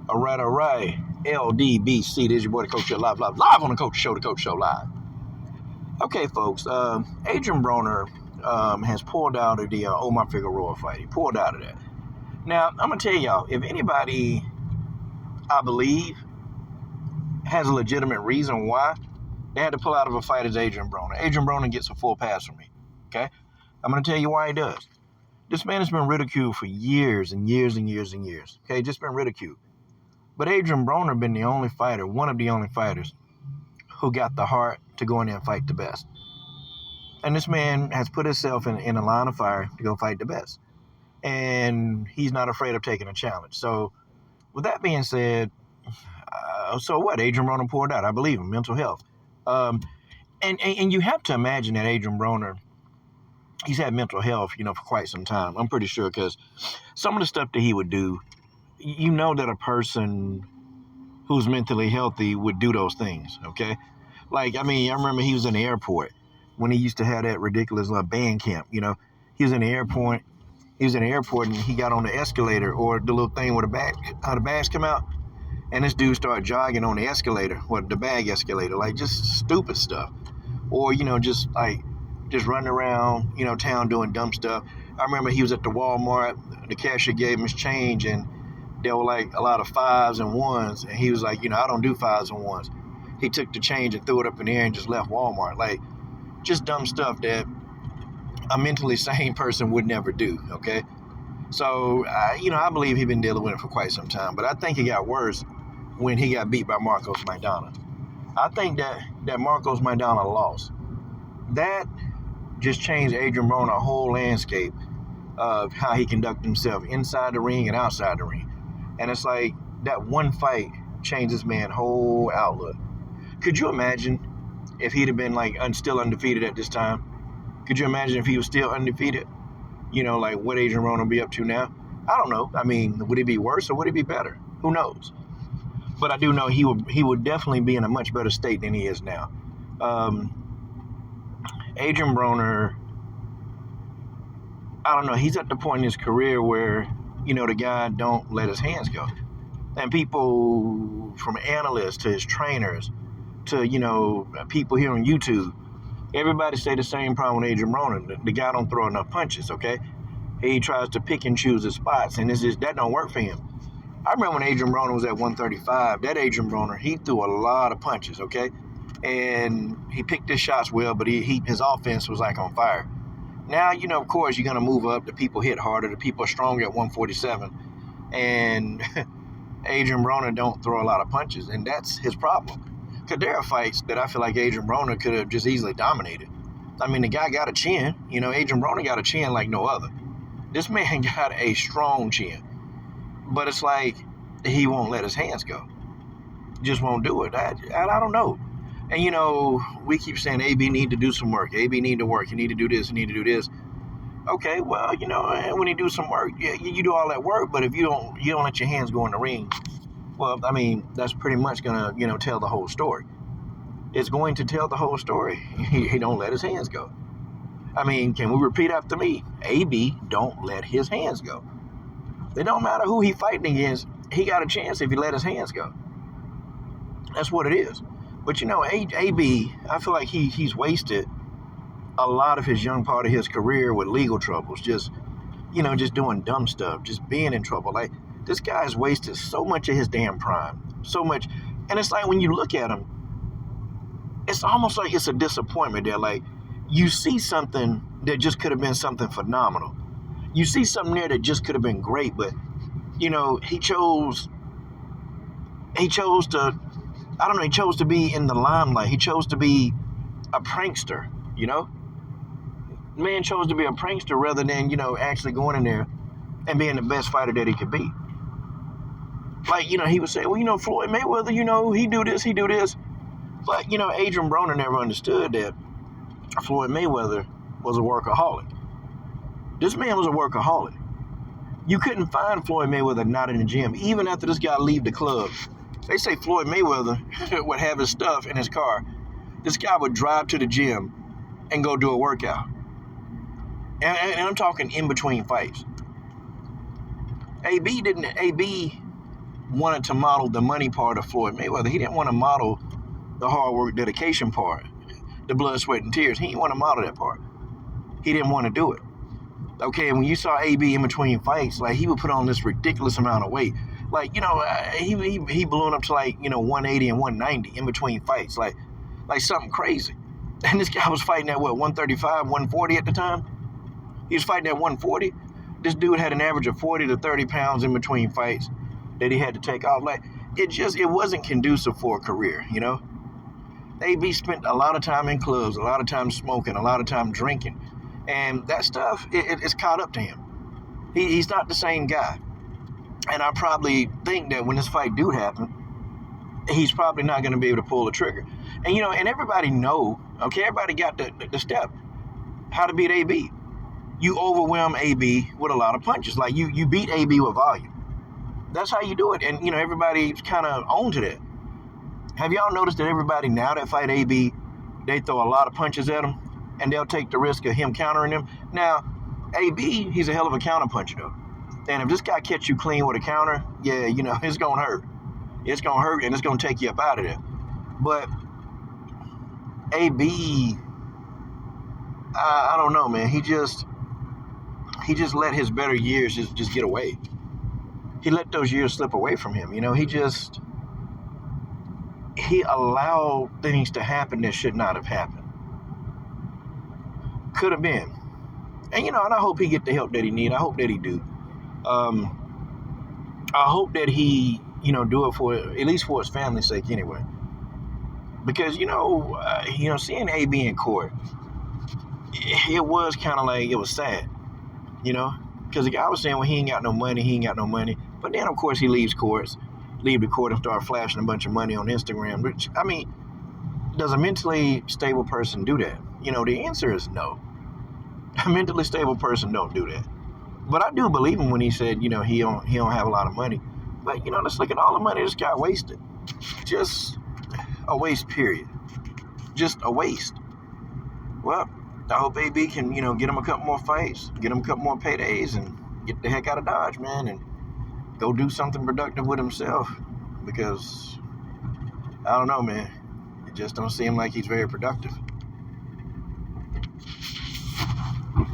All right. LDBC, this is your boy, the Coach Show, live on the Coach Show, the Coach Show Live. Okay, folks, Adrien Broner has pulled out of the Omar Figueroa fight. He pulled out of that. Now, I'm going to tell y'all, if anybody, I believe, has a legitimate reason why they had to pull out of a fight, is Adrien Broner. Adrien Broner gets a full pass from me, okay? I'm going to tell you why he does. This man has been ridiculed for years and years and years and years, okay? Just been ridiculed. But Adrien Broner been the only fighter, one of the only fighters, who got the heart to go in there and fight the best. And this man has put himself in a line of fire to go fight the best. And he's not afraid of taking a challenge. So with that being said, so what? Adrien Broner pulled out. I believe him. Mental health. And you have to imagine that Adrien Broner, he's had mental health, for quite some time. I'm pretty sure, because some of the stuff that he would do, that a person who's mentally healthy would do those things, okay? I remember he was in the airport when he used to have that ridiculous band camp, He was in the airport. And he got on the escalator, or the little thing where how the bags come out, and this dude started jogging on the escalator, or the bag escalator, just stupid stuff. Or, just running around, town doing dumb stuff. I remember he was at the Walmart, the cashier gave him his change, and there were a lot of 5s and 1s, and he was like, I don't do 5s and 1s. He took the change and threw it up in the air and just left Walmart. Just dumb stuff that a mentally sane person would never do, okay? So, I believe he's been dealing with it for quite some time, but I think it got worse when he got beat by Marcos Maidana. I think that Marcos Maidana lost. That just changed Adrien Broner's whole landscape of how he conducted himself inside the ring and outside the ring. And it's like that one fight changed this man's whole outlook. Could you imagine if he'd have been still undefeated at this time? Could you imagine if he was still undefeated? What Adrien Broner would be up to now? I don't know. Would it be worse or would it be better? Who knows? But I do know he would definitely be in a much better state than he is now. Adrien Broner, I don't know. He's at the point in his career where, the guy don't let his hands go. And people, from analysts to his trainers to, people here on YouTube, everybody say the same problem with Adrien Broner. The guy don't throw enough punches, okay? He tries to pick and choose his spots, and that don't work for him. I remember when Adrien Broner was at 135, that Adrien Broner, he threw a lot of punches, okay? And he picked his shots well, but his offense was on fire. Now, of course, you're going to move up. The people hit harder. The people are stronger at 147. And Adrien Broner don't throw a lot of punches, and that's his problem. Because there are fights that I feel like Adrien Broner could have just easily dominated. The guy got a chin. Adrien Broner got a chin like no other. This man got a strong chin. But it's he won't let his hands go. Just won't do it. I don't know. And, we keep saying AB need to do some work. AB need to work. You need to do this. You need to do this. Okay, well, when you do some work, you do all that work. But if you don't let your hands go in the ring, well, that's pretty much going to, tell the whole story. It's going to tell the whole story. He don't let his hands go. Can we repeat after me? AB don't let his hands go. It don't matter who he fighting against. He got a chance if he let his hands go. That's what it is. But, AB, I feel like he's wasted a lot of his young part of his career with legal troubles. Just doing dumb stuff. Just being in trouble. This guy's wasted so much of his damn prime. So much. And it's when you look at him, it's almost like it's a disappointment there. You see something that just could have been something phenomenal. You see something there that just could have been great, but, he chose to be in the limelight. He chose to be a prankster, Man chose to be a prankster rather than, actually going in there and being the best fighter that he could be. He would say, well, Floyd Mayweather, he do this. But, Adrien Broner never understood that Floyd Mayweather was a workaholic. This man was a workaholic. You couldn't find Floyd Mayweather not in the gym, even after this guy leave the club. They say Floyd Mayweather would have his stuff in his car. This guy would drive to the gym and go do a workout. And I'm talking in between fights. AB wanted to model the money part of Floyd Mayweather. He didn't want to model the hard work, dedication part, the blood, sweat, and tears. He didn't want to model that part. He didn't want to do it. Okay, and when you saw AB in between fights, like, he would put on this ridiculous amount of weight. Like, he ballooned up to, like, 180 and 190 in between fights, like something crazy. And this guy was fighting at, what, 135, 140 at the time? He was fighting at 140. This dude had an average of 40 to 30 pounds in between fights that he had to take off. Like, it wasn't conducive for a career, AB spent a lot of time in clubs, a lot of time smoking, a lot of time drinking. And that stuff, it's caught up to him. He's not the same guy. And I probably think that when this fight do happen, he's probably not going to be able to pull the trigger. And, and everybody know, okay, everybody got the step, how to beat AB. You overwhelm AB with a lot of punches. Like, you beat AB with volume. That's how you do it. And, everybody's kind of on to that. Have y'all noticed that everybody now that fight AB, they throw a lot of punches at him, and they'll take the risk of him countering them? Now, AB, he's a hell of a counter puncher, though. And if this guy catch you clean with a counter, yeah, it's going to hurt. It's going to hurt, and it's going to take you up out of there. But AB, I don't know, man. He just let his better years just get away. He let those years slip away from him. He allowed things to happen that should not have happened. Could have been. And, and I hope he get the help that he need. I hope that he do. I hope that he, do it for, at least for his family's sake anyway. Because, seeing AB in court, it was kind of like, it was sad, because the guy was saying, well, he ain't got no money. But then, of course, he leave the court and start flashing a bunch of money on Instagram. Which, does a mentally stable person do that? The answer is no. A mentally stable person don't do that. But I do believe him when he said, he don't have a lot of money. But, let's look at all the money this guy wasted. Just a waste, period. Just a waste. Well, I hope AB can, get him a couple more fights, get him a couple more paydays, and get the heck out of Dodge, man, and go do something productive with himself. Because, I don't know, man. It just don't seem like he's very productive.